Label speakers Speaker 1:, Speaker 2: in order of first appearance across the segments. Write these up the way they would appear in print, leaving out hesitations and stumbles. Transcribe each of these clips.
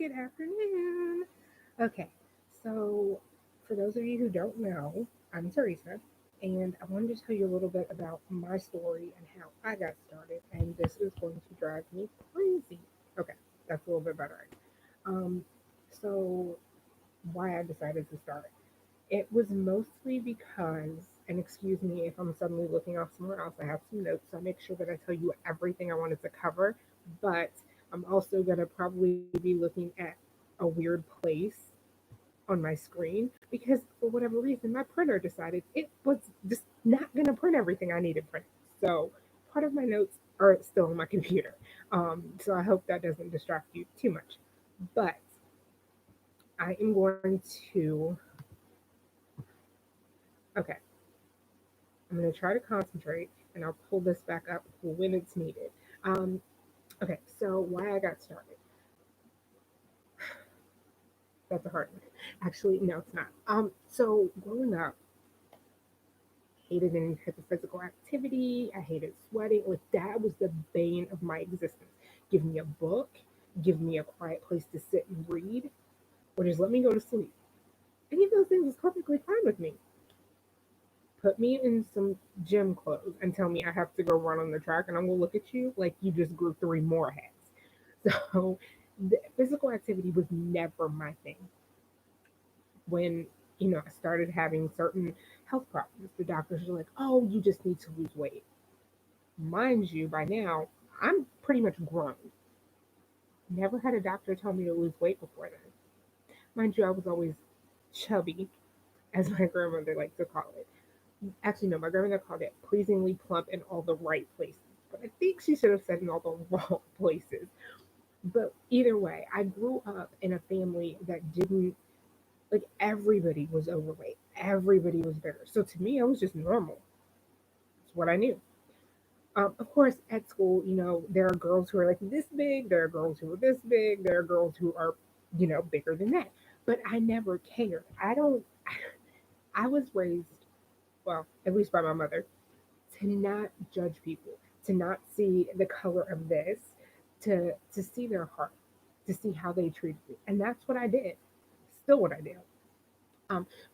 Speaker 1: Good afternoon. Okay, so for those of you who don't know, I'm Teresa, and I wanted to tell you a little bit about my story and how I got started. And this is going to drive me crazy. Okay, that's a little bit better. Um, so why I decided to start. It was mostly because, and excuse me if I'm suddenly looking off somewhere else, I have some notes, so I make sure that I tell you everything I wanted to cover, but I'm also going to probably be looking at a weird place on my screen because for whatever reason, my printer decided it was just not going to print everything I needed printed. So part of my notes are still on my computer. So I hope that doesn't distract you too much. But I am going to, okay, I'm going to try to concentrate and I'll pull this back up when it's needed. Um, okay, so why I got started. That's a hard one. Actually, no, it's not. So growing up, hated any type of physical activity. I hated sweating. Like that was the bane of my existence. Give me a book, give me a quiet place to sit and read, or just let me go to sleep. Any of those things is perfectly fine with me. Put me in some gym clothes and tell me I have to go run on the track, and I'm gonna look at you like you just grew three more heads. So, the physical activity was never my thing. When I started having certain health problems, the doctors were like, "Oh, you just need to lose weight." Mind you, by now I'm pretty much grown. Never had a doctor tell me to lose weight before then. Mind you, I was always chubby, as my grandmother liked to call it. Actually, no, my grandmother called it pleasingly plump in all the right places. But I think she should have said in all the wrong places. But either way, I grew up in a family that didn't, like, everybody was overweight. Everybody was bigger. So to me, it was just normal. It's what I knew. Of course, at school, there are girls who are like this big, there are girls who are this big, there are girls who are, bigger than that. But I never cared. I don't, I was raised, well, at least by my mother, to not judge people, to not see the color of this, to see their heart, to see how they treated me. And that's what I did. Still what I do.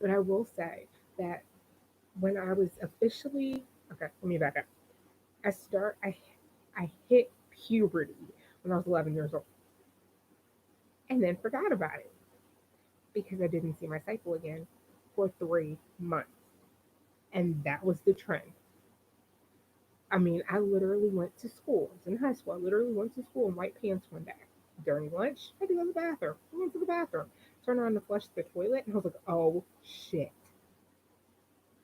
Speaker 1: But I will say that when I was officially okay, let me back up. I hit puberty when I was 11 years old, and then forgot about it because I didn't see my cycle again for 3 months, and that was the trend. I mean, I literally went to school. I was in high school. I literally went to school in white pants one day. During lunch, I had to go to the bathroom. I went to the bathroom, turned around to flush the toilet, and I was like, "Oh shit!"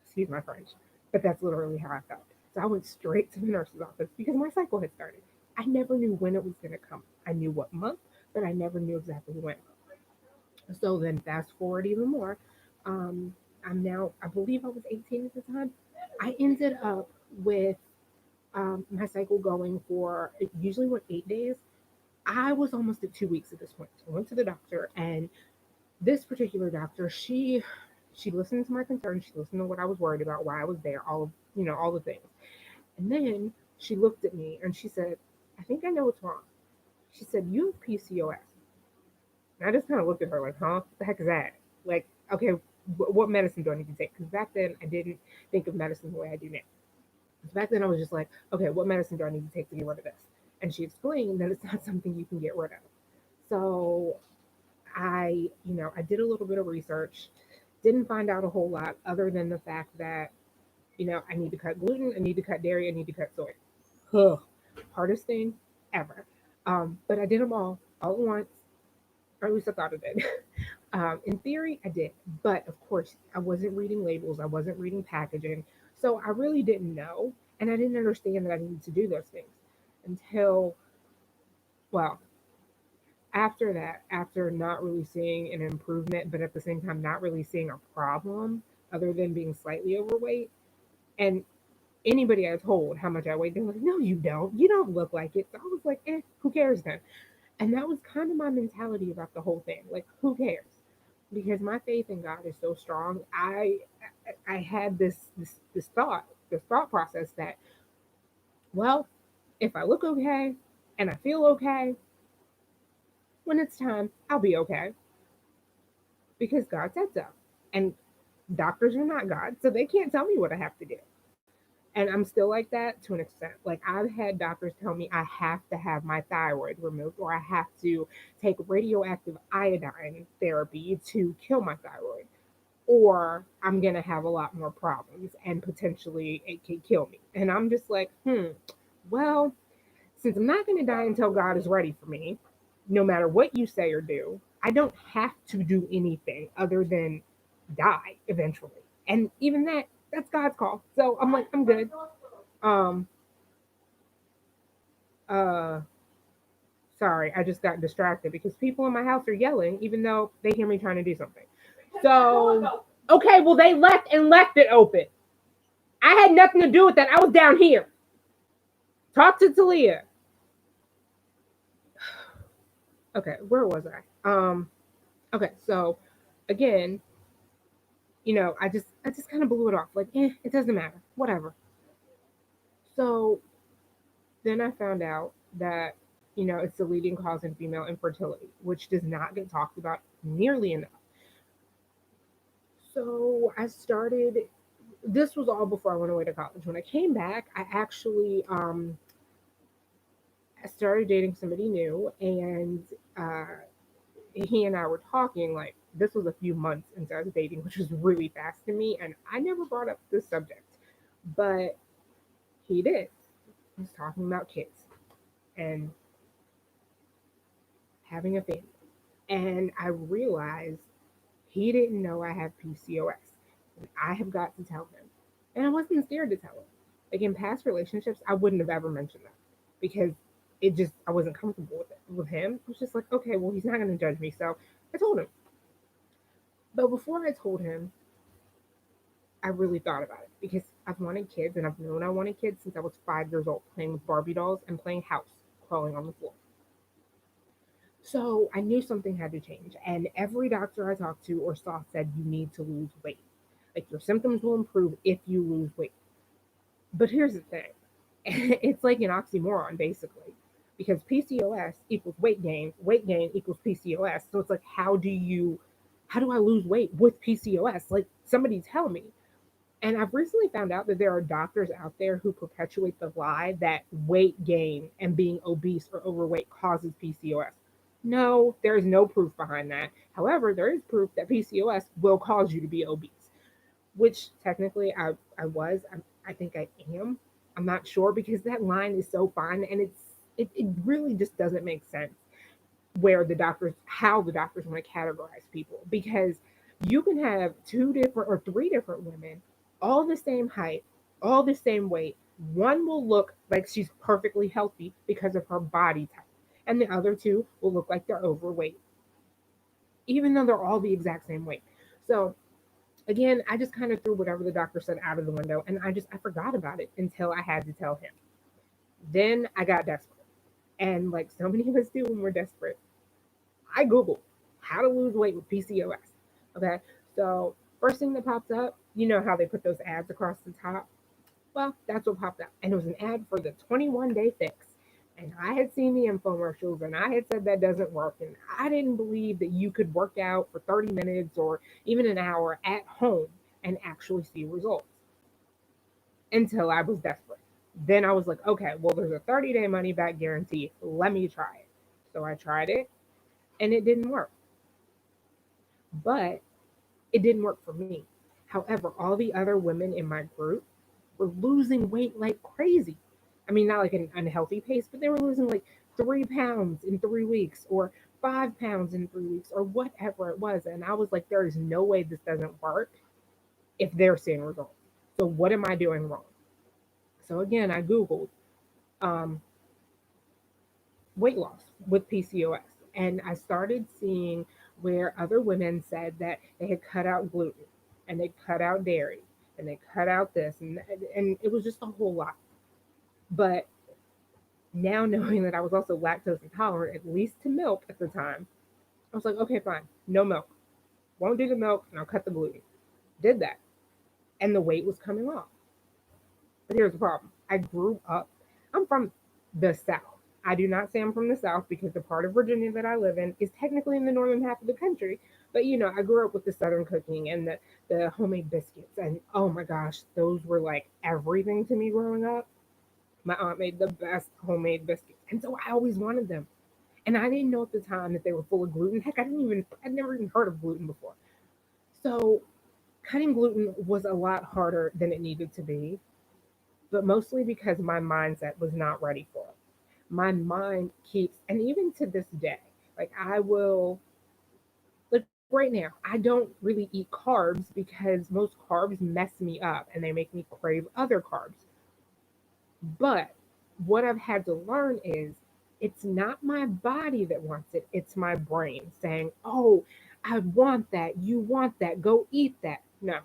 Speaker 1: Excuse my French, but that's literally how I felt. So I went straight to the nurse's office because my cycle had started. I never knew when it was going to come. I knew what month, but I never knew exactly when. So then, fast forward even more. Um, I'm now, I believe I was 18 at the time. I ended up with my cycle going for, it usually went 8 days. I was almost at 2 weeks at this point. So I went to the doctor, and this particular doctor, she listened to my concerns. She listened to what I was worried about, why I was there, all the things. And then she looked at me and she said, "I think I know what's wrong." She said, "You have PCOS." And I just kind of looked at her like, "Huh? What the heck is that?" Like, okay, what medicine do I need to take? Because back then I didn't think of medicine the way I do now. So back then I was just like, okay, what medicine do I need to take to get rid of this? And she explained that it's not something you can get rid of. So I did a little bit of research, didn't find out a whole lot other than the fact that, I need to cut gluten, I need to cut dairy, I need to cut soy. Ugh, hardest thing ever. But I did them all at once, or at least I thought I did. In theory, I did, but of course, I wasn't reading labels, I wasn't reading packaging, so I really didn't know, and I didn't understand that I needed to do those things until, well, after that, after not really seeing an improvement, but at the same time not really seeing a problem other than being slightly overweight. And anybody I told how much I weighed, they're like, "No, you don't. You don't look like it." So I was like, who cares then? And that was kind of my mentality about the whole thing. Like, who cares? Because my faith in God is so strong. I had this thought process that, well, if I look okay and I feel okay, When it's time, I'll be okay because God said so. And doctors are not God, so they can't tell me what I have to do. And I'm still like that to an extent. Like I've had doctors tell me I have to have my thyroid removed or I have to take radioactive iodine therapy to kill my thyroid or I'm going to have a lot more problems and potentially it could kill me. And I'm just like, well, since I'm not going to die until God is ready for me, no matter what you say or do, I don't have to do anything other than die eventually. And even that's God's call. So I'm like, I'm good. Um, uh, Sorry, I just got distracted because people in my house are yelling, even though they hear me trying to do something. So, okay, well, they left and left it open. I had nothing to do with that. I was down here. Talk to Talia. Okay, where was I? Okay, so again, I just kind of blew it off. Like, it doesn't matter. Whatever. So then I found out that, it's the leading cause in female infertility, which does not get talked about nearly enough. So this was all before I went away to college. When I came back, I started dating somebody new, and uh, he and I were talking. Like this was a few months into us dating, which was really fast to me, and I never brought up this subject, but he did. He was talking about kids and having a family, and I realized he didn't know I have PCOS, and I have got to tell him, and I wasn't scared to tell him. Like in past relationships, I wouldn't have ever mentioned that because I wasn't comfortable with it. With him, I was just like, okay, well, he's not going to judge me, so I told him. But before I told him, I really thought about it because I've wanted kids and I've known I wanted kids since I was 5 years old, playing with Barbie dolls and playing house, crawling on the floor. So I knew something had to change. And every doctor I talked to or saw said you need to lose weight. Like your symptoms will improve if you lose weight. But here's the thing it's like an oxymoron, basically, because PCOS equals weight gain equals PCOS. So it's like, how do I lose weight with PCOS? Like, somebody tell me. And I've recently found out that there are doctors out there who perpetuate the lie that weight gain and being obese or overweight causes PCOS. No, there is no proof behind that. However, there is proof that PCOS will cause you to be obese, which technically I think I am. I'm not sure because that line is so fine and it really just doesn't make sense how the doctors want to categorize people because you can have two different or three different women, all the same height, all the same weight. One will look like she's perfectly healthy because of her body type, and the other two will look like they're overweight, even though they're all the exact same weight. So again, I just kind of threw whatever the doctor said out of the window, and I forgot about it until I had to tell him. Then I got desperate, and like so many of us do when we're desperate, I Googled how to lose weight with PCOS. Okay, so first thing that pops up, you know how they put those ads across the top? Well, that's what popped up. And it was an ad for the 21-day fix. And I had seen the infomercials and I had said that doesn't work. And I didn't believe that you could work out for 30 minutes or even an hour at home and actually see results until I was desperate. Then I was like, okay, well, there's a 30-day money back guarantee. Let me try it. So I tried it and it didn't work. But it didn't work for me. However, all the other women in my group were losing weight like crazy. I mean, not like an unhealthy pace, but they were losing like 3 pounds in 3 weeks or 5 pounds in 3 weeks or whatever it was. And I was like, there is no way this doesn't work if they're seeing results. So what am I doing wrong? So again, I Googled um, weight loss with PCOS. And I started seeing where other women said that they had cut out gluten and they cut out dairy and they cut out this and it was just a whole lot. But now knowing that I was also lactose intolerant, at least to milk at the time, I was like, okay, fine, no milk. Won't do the milk and I'll cut the gluten. Did that. And the weight was coming off. But here's the problem. I'm from the South. I do not say I'm from the South because the part of Virginia that I live in is technically in the northern half of the country. But I grew up with the Southern cooking and the homemade biscuits. And oh my gosh, those were like everything to me growing up. My aunt made the best homemade biscuits. And so I always wanted them. And I didn't know at the time that they were full of gluten. Heck, I'd never even heard of gluten before. So cutting gluten was a lot harder than it needed to be, but mostly because my mindset was not ready for it. My mind keeps, and even to this day, like I will, like right now, I don't really eat carbs because most carbs mess me up and they make me crave other carbs. But what I've had to learn is it's not my body that wants it, it's my brain saying, oh, I want that. You want that. Go eat that. No.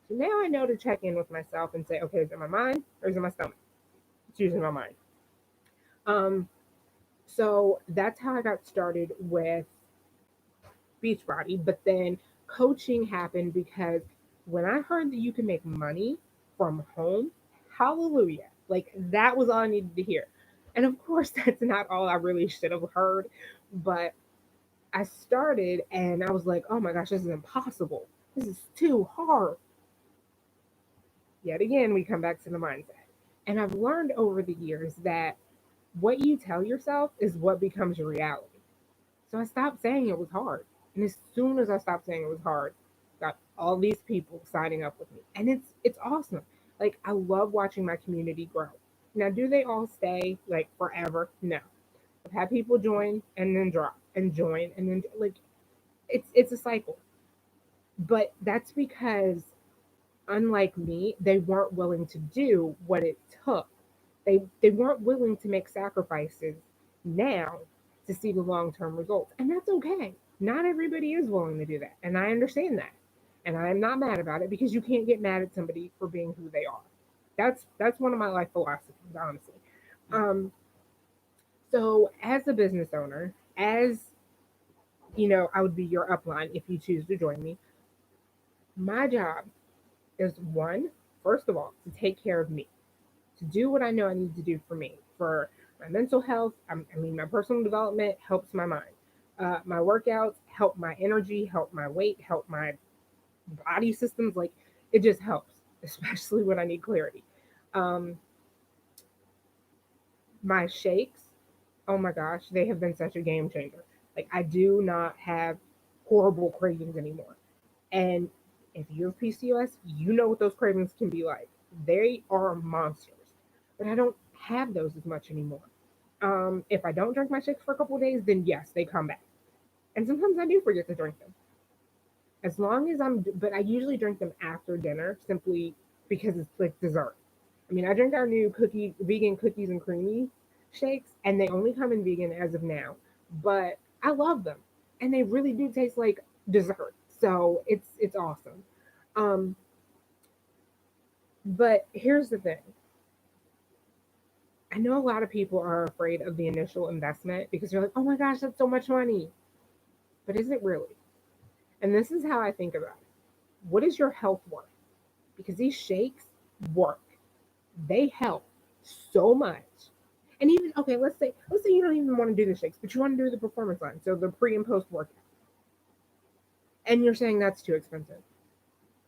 Speaker 1: So now I know to check in with myself and say, okay, is it my mind or is it my stomach? It's usually my mind. Um, so that's how I got started with Beachbody. But then coaching happened because when I heard that you can make money from home, hallelujah. Like that was all I needed to hear. And of course, that's not all I really should have heard. But I started and I was like, oh my gosh, this is impossible. This is too hard. Yet again, we come back to the mindset. And I've learned over the years that what you tell yourself is what becomes your reality. So I stopped saying it was hard. And as soon as I stopped saying it was hard, got all these people signing up with me. And it's awesome. Like I love watching my community grow. Now, do they all stay like forever? No. I've had people join and then drop and join and then like it's a cycle. But that's because unlike me, they weren't willing to do what it took. They weren't willing to make sacrifices now to see the long term results. And that's okay. Not everybody is willing to do that. And I understand that. And I'm not mad about it because you can't get mad at somebody for being who they are. That's one of my life philosophies, honestly. Um, so as a business owner, as I would be your upline if you choose to join me. My job is one, first of all, to take care of me, to do what I know I need to do for me, for my mental health. My personal development helps my mind. My workouts help my energy, help my weight, help my body systems. Like it just helps, especially when I need clarity. Um, my shakes, oh my gosh, they have been such a game changer. Like I do not have horrible cravings anymore. And if you have PCOS, you know what those cravings can be like. They are monsters. But I don't have those as much anymore. If I don't drink my shakes for a couple of days, then yes, they come back. And sometimes I do forget to drink them. As long as but I usually drink them after dinner simply because it's like dessert. I mean, I drink our new vegan cookies and creamy shakes, and they only come in vegan as of now. But I love them, and they really do taste like dessert. So it's awesome. Um, but here's the thing. I know a lot of people are afraid of the initial investment because you're like, oh my gosh, that's so much money. But is it really? And this is how I think about it. What is your health worth? Because these shakes work. They help so much. And even okay, let's say you don't even want to do the shakes, but you want to do the performance line, so the pre and post workout. And you're saying that's too expensive.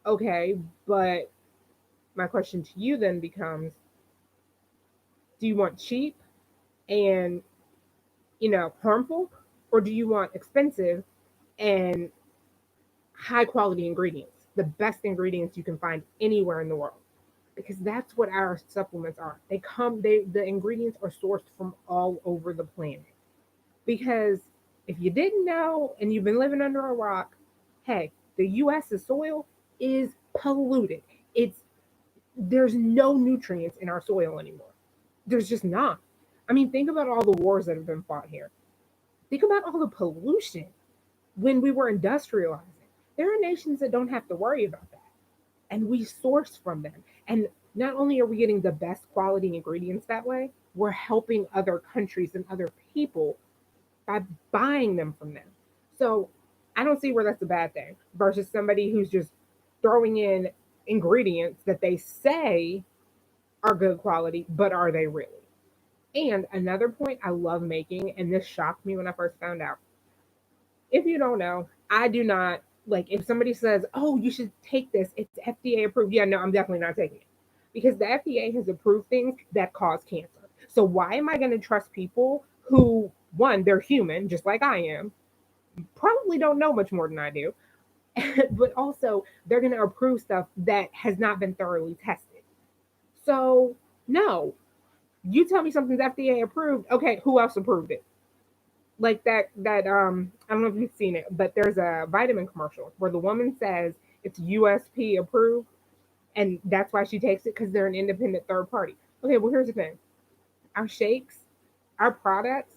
Speaker 1: Okay, but my question to you then becomes, do you want cheap and harmful, or do you want expensive and high quality ingredients, the best ingredients you can find anywhere in the world? Because that's what our supplements are. The ingredients are sourced from all over the planet. Because if you didn't know and you've been living under a rock, hey, the US's soil is polluted. It's There's no nutrients in our soil anymore. There's just not. I mean, think about all the wars that have been fought here. Think about all the pollution when we were industrializing. There are nations that don't have to worry about that. And we source from them. And not only are we getting the best quality ingredients that way, we're helping other countries and other people by buying them from them. So I don't see where that's a bad thing versus somebody who's just throwing in ingredients that they say are good quality, but are they really? And another point I love making, and this shocked me when I first found out. If you don't know, I do not like if somebody says, "Oh, you should take this. It's FDA approved." Yeah, no, I'm definitely not taking it because the FDA has approved things that cause cancer. So why am I going to trust people who, one, they're human, just like I am, probably don't know much more than I do, but also they're going to approve stuff that has not been thoroughly tested. So no, you tell me something's FDA approved. Okay, who else approved it? Like that I don't know if you've seen it, but there's a vitamin commercial where the woman says it's USP approved and that's why she takes it because they're an independent third party. Okay, well here's the thing. Our shakes, our products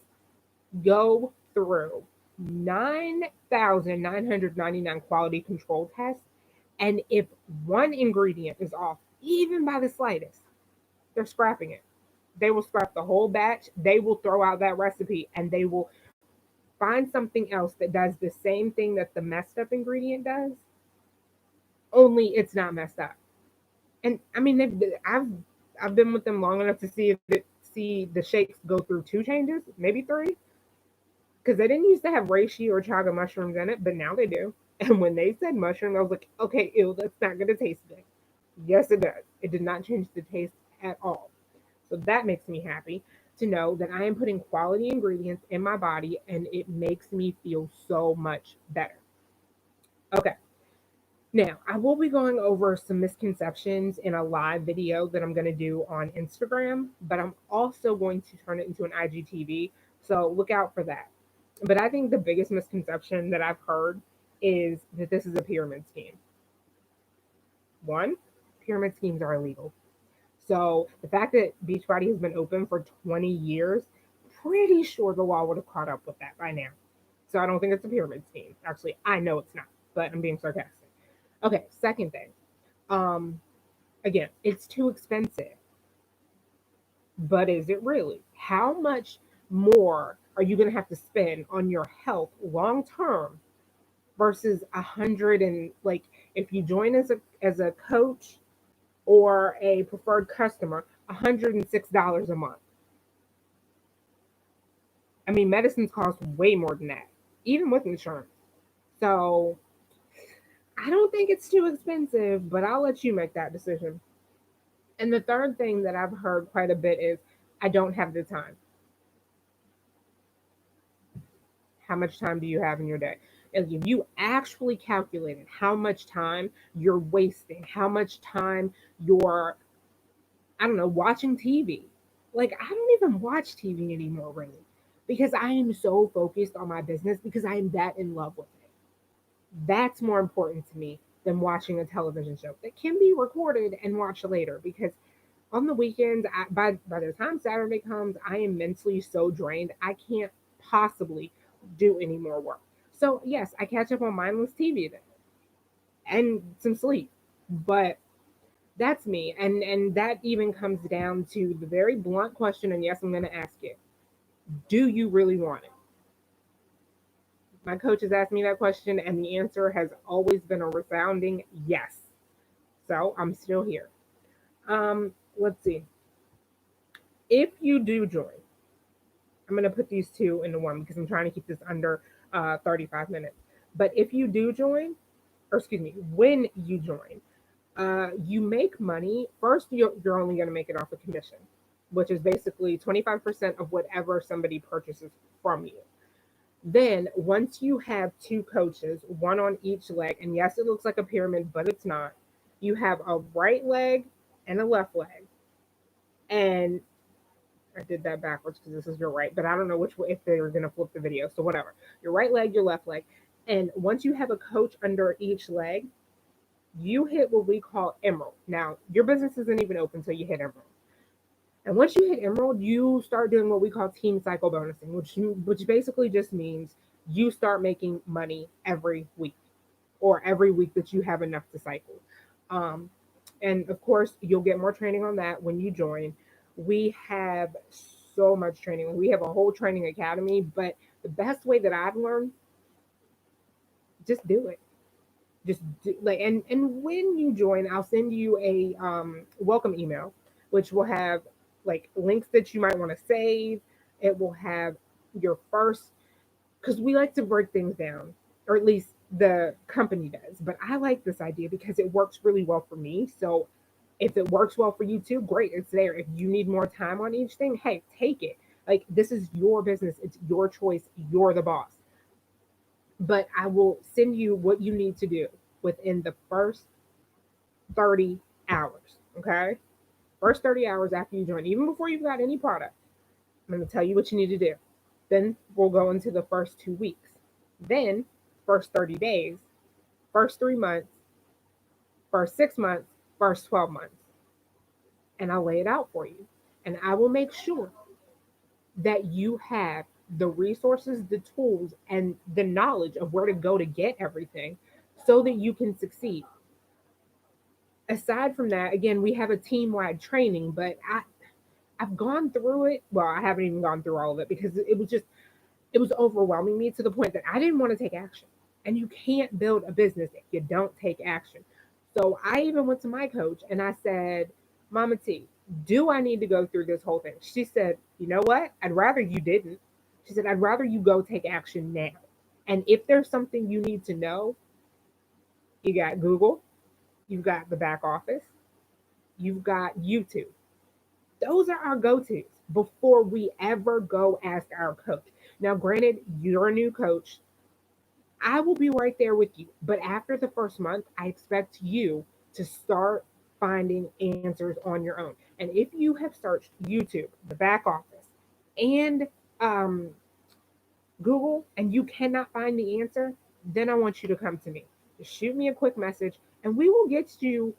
Speaker 1: go through 9,999 quality control tests, and if one ingredient is off even by the slightest, they're scrapping it. They will scrap the whole batch, they will throw out that recipe, and they will find something else that does the same thing that the messed up ingredient does, only it's not messed up. And I mean, I've been with them long enough to see the shakes go through two changes, maybe three, because they didn't used to have reishi or chaga mushrooms in it, but now they do. And when they said mushroom, I was like, okay, ew, that's not gonna taste good. Yes, it does. It did not change the taste at all. So that makes me happy to know that I am putting quality ingredients in my body and it makes me feel so much better. Okay. Now, I will be going over some misconceptions in a live video that I'm going to do on Instagram, but I'm also going to turn it into an IGTV. So look out for that. But I think the biggest misconception that I've heard is that this is a pyramid scheme. One, pyramid schemes are illegal. So the fact that Beachbody has been open for 20 years, pretty sure the law would have caught up with that by now. So I don't think it's a pyramid scheme. Actually, I know it's not, but I'm being sarcastic. Okay, second thing. Um, Again, it's too expensive. But is it really? How much more are you going to have to spend on your health long term versus 100 and like if you join as a coach or a preferred customer, $106 a month. I mean, medicines cost way more than that, even with insurance. So I don't think it's too expensive, but I'll let you make that decision. And the third thing that I've heard quite a bit is I don't have the time. How much time do you have in your day? And if you actually calculated how much time you're wasting, how much time you're, I don't know, watching TV. Like, I don't even watch TV anymore, really, because I am so focused on my business because I am that in love with it. That's more important to me than watching a television show that can be recorded and watched later because on the weekends, by the time Saturday comes, I am mentally so drained. I can't possibly do any more work. So yes, I catch up on mindless TV then and some sleep, but that's me. And that even comes down to the very blunt question. And yes, I'm going to ask it: do you really want it? My coach has asked me that question, and the answer has always been a resounding yes. So I'm still here. Let's see. If you do join, I'm going to put these two into one because I'm trying to keep this under 35 minutes. But if you do join, or excuse me, when you join, you make money. First, you're only going to make it off a commission, which is basically 25% of whatever somebody purchases from you. Then, once you have two coaches, one on each leg, and yes, it looks like a pyramid, but it's not, you have a right leg and a left leg. And I did that backwards because this is your right, but I don't know which way if they're gonna flip the video. So whatever. Your right leg, your left leg. And once you have a coach under each leg, you hit what we call emerald. Now, your business isn't even open until you hit emerald. And once you hit emerald, you start doing what we call team cycle bonusing, which basically just means you start making money every week or every week that you have enough to cycle. Um, and of course, you'll get more training on that when you join. We have so much training. We have a whole training academy, but the best way that I've learned, just do it. Just do, like, and when you join, I'll send you a welcome email, which will have like links that you might want to save. It will have your first, because we like to break things down, or at least the company does. But I like this idea because it works really well for me. So if it works well for you too, great, it's there. If you need more time on each thing, hey, take it. Like, this is your business, it's your choice, you're the boss. But I will send you what you need to do within the first 30 hours. Okay. First 30 hours after you join, even before you've got any product, I'm going to tell you what you need to do. Then we'll go into the first 2 weeks. Then, first 30 days, first 3 months, first 6 months, first 12 months. And I'll lay it out for you. And I will make sure that you have the resources, the tools, and the knowledge of where to go to get everything so that you can succeed. Aside from that, again, we have a team wide training, but I've gone through it. Well, I haven't even gone through all of it because it was overwhelming me to the point that I didn't want to take action. And you can't build a business if you don't take action. So I even went to my coach and I said, Mama T, do I need to go through this whole thing? She said, you know what? I'd rather you didn't. She said, I'd rather you go take action now. And if there's something you need to know, you got Google, you've got the back office, you've got YouTube. Those are our go-tos before we ever go ask our coach. Now, granted, you're a new coach. I will be right there with you. But after the first month, I expect you to start finding answers on your own. And if you have searched YouTube, the back office, and um, Google, and you cannot find the answer, then I want you to come to me. Just shoot me a quick message, and we will get you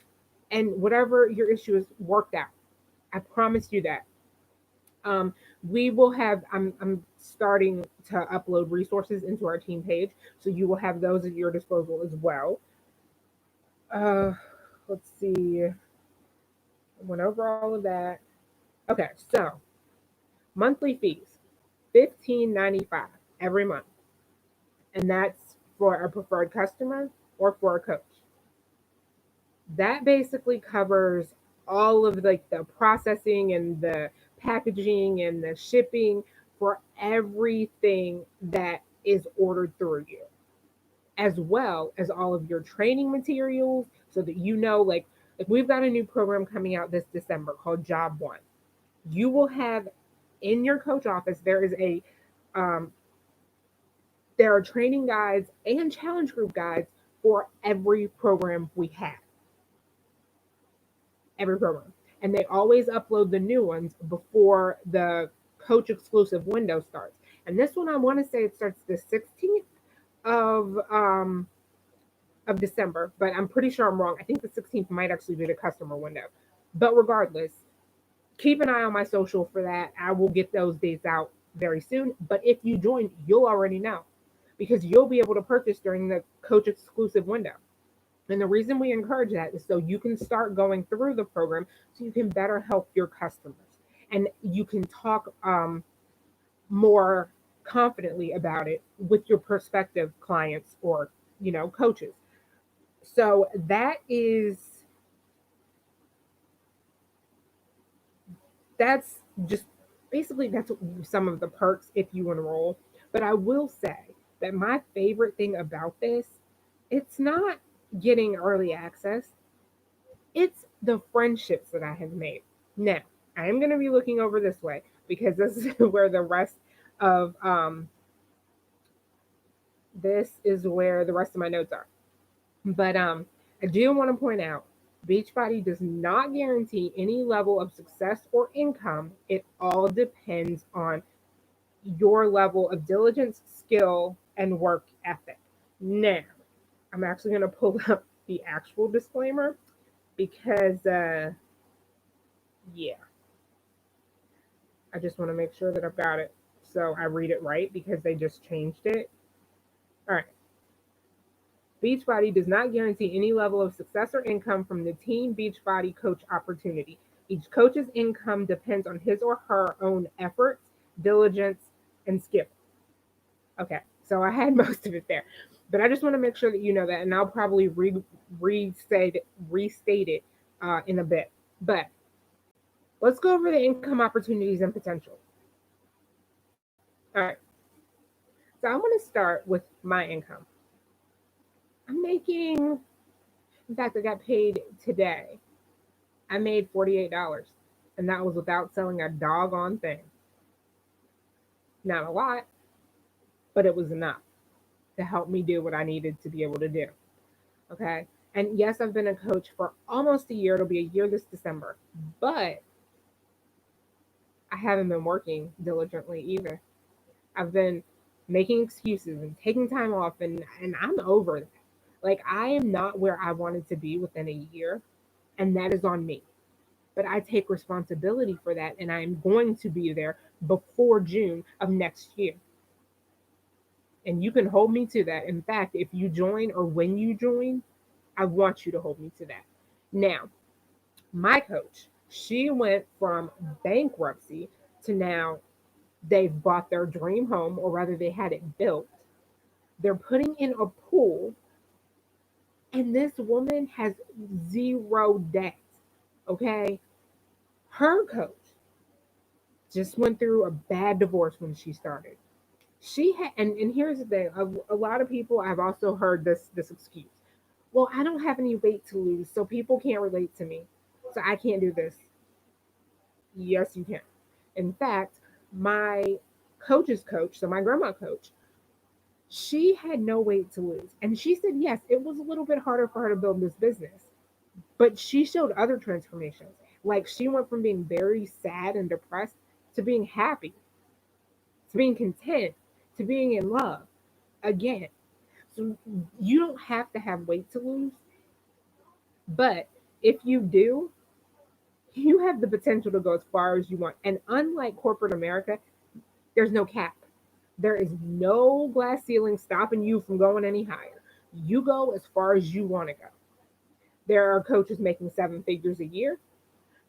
Speaker 1: and whatever your issue is worked out. I promise you that. Um, we will have. I'm starting to upload resources into our team page, so you will have those at your disposal as well. Uh, let's see. I went over all of that. Okay, so monthly fees, 15.95 every month, and that's for a preferred customer or for a coach. That basically covers all of like the processing and the packaging and the shipping for everything that is ordered through you, as well as all of your training materials so that you know, like we've got a new program coming out this December called Job One. You will have in your coach office, um, there are training guides and challenge group guides for every program we have, every program. And they always upload the new ones before the coach exclusive window starts. And this one, I want to say it starts the 16th of December, but I'm pretty sure I'm wrong. I think the 16th might actually be the customer window. But regardless, keep an eye on my social for that. I will get those dates out very soon. But if you join, you'll already know because you'll be able to purchase during the coach exclusive window. And the reason we encourage that is so you can start going through the program so you can better help your customers and you can talk more confidently about it with your prospective clients or, coaches. So that's just basically that's some of the perks if you enroll. But I will say that my favorite thing about this, it's not getting early access, it's the friendships that I have made. Now, I am going to be looking over this way because this is where the rest of my notes are. But I do want to point out Beachbody does not guarantee any level of success or income. It all depends on your level of diligence, skill, and work ethic. Now, I'm actually going to pull up the actual disclaimer because, yeah, I just want to make sure that I've got it so I read it right because they just changed it. All right. Beachbody does not guarantee any level of success or income from the Team Beachbody coach opportunity. Each coach's income depends on his or her own efforts, diligence, and skill. Okay, so I had most of it there, but I just want to make sure that you know that, and I'll probably restate it in a bit. But Let's go over the income opportunities and potential. All right. So I'm going to start with my income. I'm making, in fact, I got paid today. I made $48, and that was without selling a doggone thing. Not a lot, but it was enough to help me do what I needed to be able to do. Okay. And yes, I've been a coach for almost a year. It'll be a year this December, but I haven't been working diligently either. I've been making excuses and taking time off, and I'm over that. Like, I am not where I wanted to be within a year, and that is on me. But I take responsibility for that, and I am going to be there before June of next year. And you can hold me to that. In fact, if you join or when you join, I want you to hold me to that. Now, my coach, she went from bankruptcy to now they've bought their dream home, or rather, they had it built. They're putting in a pool, and this woman has zero debt. Okay. Her coach just went through a bad divorce when she started. She had, and here's the thing: a lot of people, I've also heard this excuse. Well, I don't have any weight to lose, so people can't relate to me, so I can't do this. Yes, you can. In fact, my coach's coach, so my grandma coach, she had no weight to lose. And she said, yes, it was a little bit harder for her to build this business, but she showed other transformations. Like, she went from being very sad and depressed to being happy, to being content, to being in love again. So you don't have to have weight to lose, but if you do, you have the potential to go as far as you want. And unlike corporate America, there's no cap. There is no glass ceiling stopping you from going any higher. You go as far as you want to go. There are coaches making seven figures a year.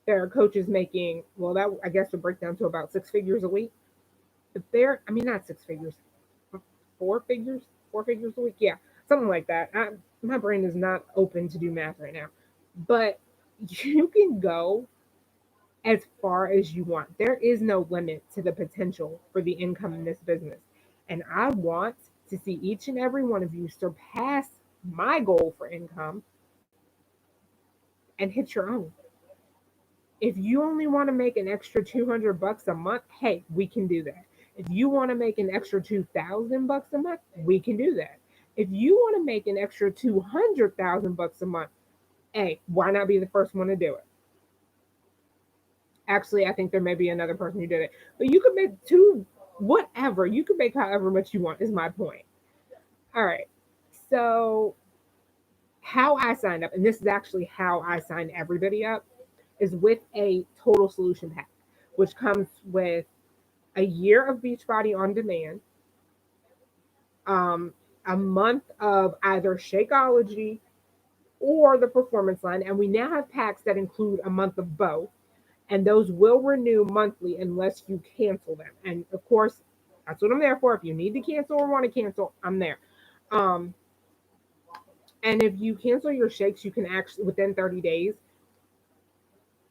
Speaker 1: There are coaches making, well, that I guess would break down to about six figures a week. But I mean, not six figures, four figures, four figures a week. Yeah, something like that. My brain is not open to do math right now. But you can go as far as you want. There is no limit to the potential for the income in this business. And I want to see each and every one of you surpass my goal for income and hit your own. If you only want to make an extra 200 bucks a month, hey, we can do that. If you want to make an extra 2,000 bucks a month, we can do that. If you want to make an extra 200,000 bucks a month, hey, why not be the first one to do it? Actually, I think there may be another person who did it. But you could make whatever. You could make however much you want, is my point. All right. So, how I signed up, and this is actually how I signed everybody up, is with a total solution pack, which comes with a year of Beachbody on demand, um, a month of either Shakeology or the performance line. And we now have packs that include a month of both, and those will renew monthly unless you cancel them. And of course, that's what I'm there for. If you need to cancel or want to cancel, I'm there. Um, and if you cancel your shakes, you can actually within 30 days,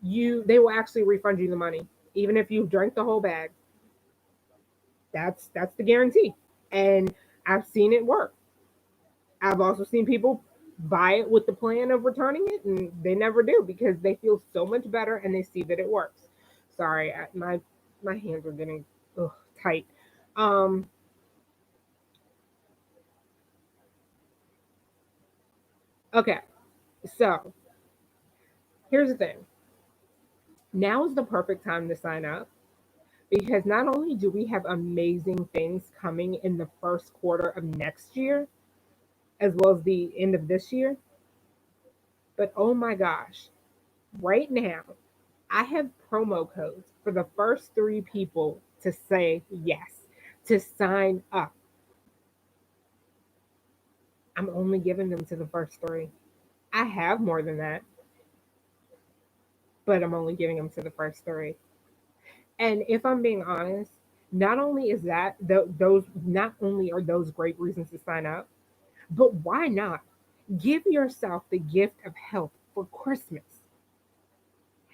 Speaker 1: they will actually refund you the money, even if you've drank the whole bag. That's the guarantee. And I've seen it work. I've also seen people buy it with the plan of returning it, and they never do because they feel so much better and they see that it works. Sorry, my hands are getting tight. Um, okay, so here's the thing. Now is the perfect time to sign up because not only do we have amazing things coming in the first quarter of next year, as well as the end of this year, but oh my gosh, right now I have promo codes for the first three people to say yes, to sign up. I'm only giving them to the first three. I have more than that, but I'm only giving them to the first three. And if I'm being honest, not only is that those not only are those great reasons to sign up, but why not give yourself the gift of health for Christmas?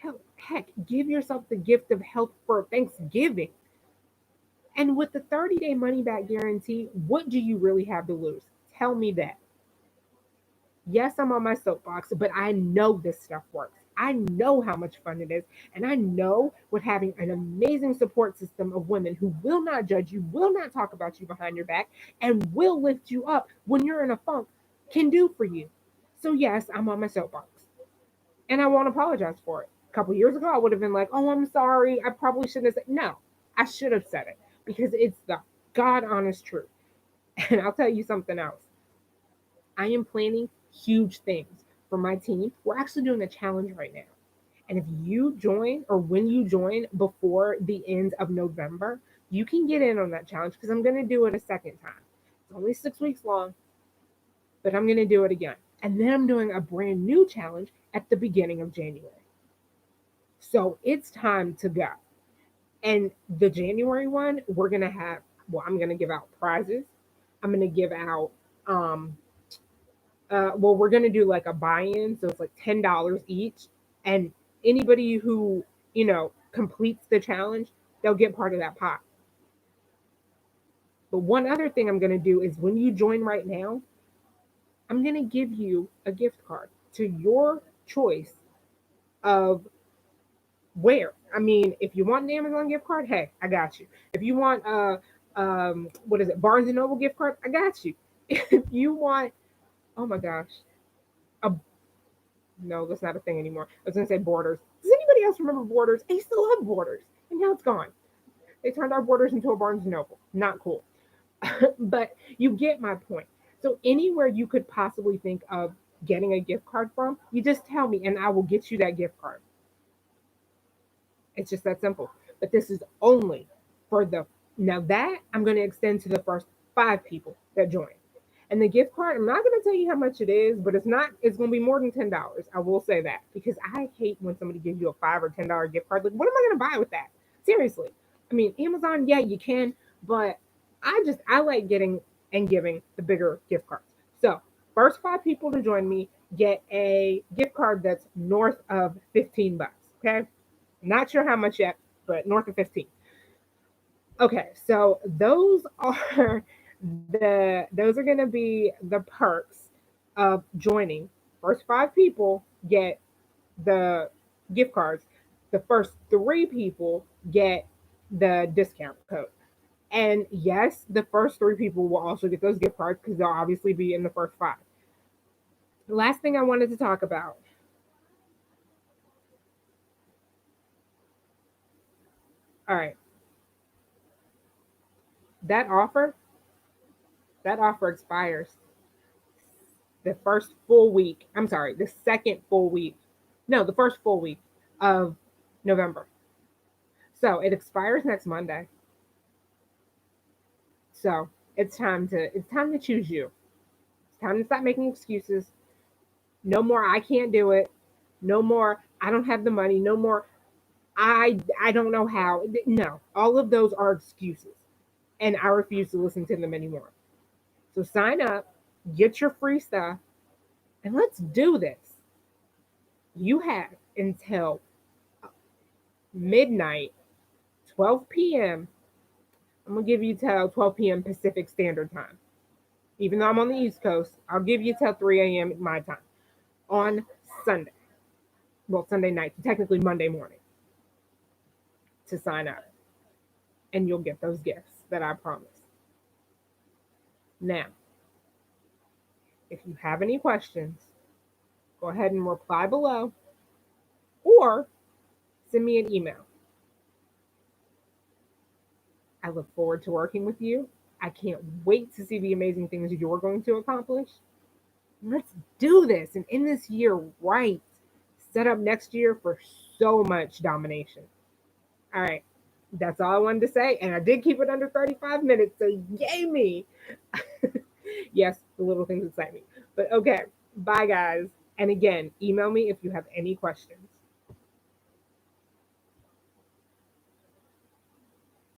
Speaker 1: Hell, Heck, give yourself the gift of health for Thanksgiving. And with the 30-day money back guarantee, what do you really have to lose? Tell me that. Yes, I'm on my soapbox, but I know this stuff works. I know how much fun it is. And I know what having an amazing support system of women who will not judge you, will not talk about you behind your back, and will lift you up when you're in a funk can do for you. So, yes, I'm on my soapbox. And I won't apologize for it. A couple years ago, I would have been like, oh, I'm sorry. I probably shouldn't have said. No, I should have said it because it's the God honest truth. And I'll tell you something else. I am planning huge things for my team. We're actually doing a challenge right now. And if you join or when you join before the end of November, you can get in on that challenge because I'm going to do it a second time. It's only 6 weeks long, but I'm going to do it again. And then I'm doing a brand new challenge at the beginning of January. So it's time to go. And the January one, we're going to have, well, I'm going to give out prizes. I'm going to give out, we're going to do like a buy-in. So it's like $10 each. And anybody who, completes the challenge, they'll get part of that pot. But one other thing I'm going to do is when you join right now, I'm going to give you a gift card to your choice of where. I mean, if you want an Amazon gift card, hey, I got you. If you want what is it, Barnes and Noble gift card, I got you. If you want, oh my gosh, a no, that's not a thing anymore. I was gonna say Borders. Does anybody else remember Borders? I used to love Borders, and now it's gone. They turned our Borders into a Barnes and Noble. Not cool. But you get my point. So anywhere you could possibly think of getting a gift card from, you just tell me and I will get you that gift card. It's just that simple. But this is only for the now that I'm going to extend to the first 5 people that join. And the gift card, I'm not going to tell you how much it is, but it's going to be more than $10. I will say that because I hate when somebody gives you a $5 or $10 gift card. Like, what am I going to buy with that? Seriously. I mean, Amazon, yeah, you can, but I like getting and giving the bigger gift cards. So, first 5 people to join me get a gift card that's north of $15. Okay. Not sure how much yet, but north of 15. Okay, so those are going to be the perks of joining. First 5 people get the gift cards. The first 3 people get the discount code. And yes, the first 3 people will also get those gift cards because they'll obviously be in the first 5. The last thing I wanted to talk about. All right. That offer, that offer expires the first full week. I'm sorry, the second full week. No, the first full week of November. So it expires next Monday. So it's time to choose you. It's time to stop making excuses. No more I can't do it. No more I don't have the money. No more I don't know how. No, all of those are excuses. And I refuse to listen to them anymore. So sign up, get your free stuff, and let's do this. You have until midnight, 12 p.m. I'm going to give you till 12 p.m. Pacific Standard Time. Even though I'm on the East Coast, I'll give you till 3 a.m. my time on Sunday. Well, Sunday night, technically Monday morning to sign up. And you'll get those gifts that I promise. Now, if you have any questions, go ahead and reply below or send me an email. I look forward to working with you. I can't wait to see the amazing things you're going to accomplish. Let's do this and end this year right. Set up next year for so much domination. All right. That's all I wanted to say. And I did keep it under 35 minutes. So, yay me. Yes, the little things excite me. But okay. Bye, guys. And again, email me if you have any questions.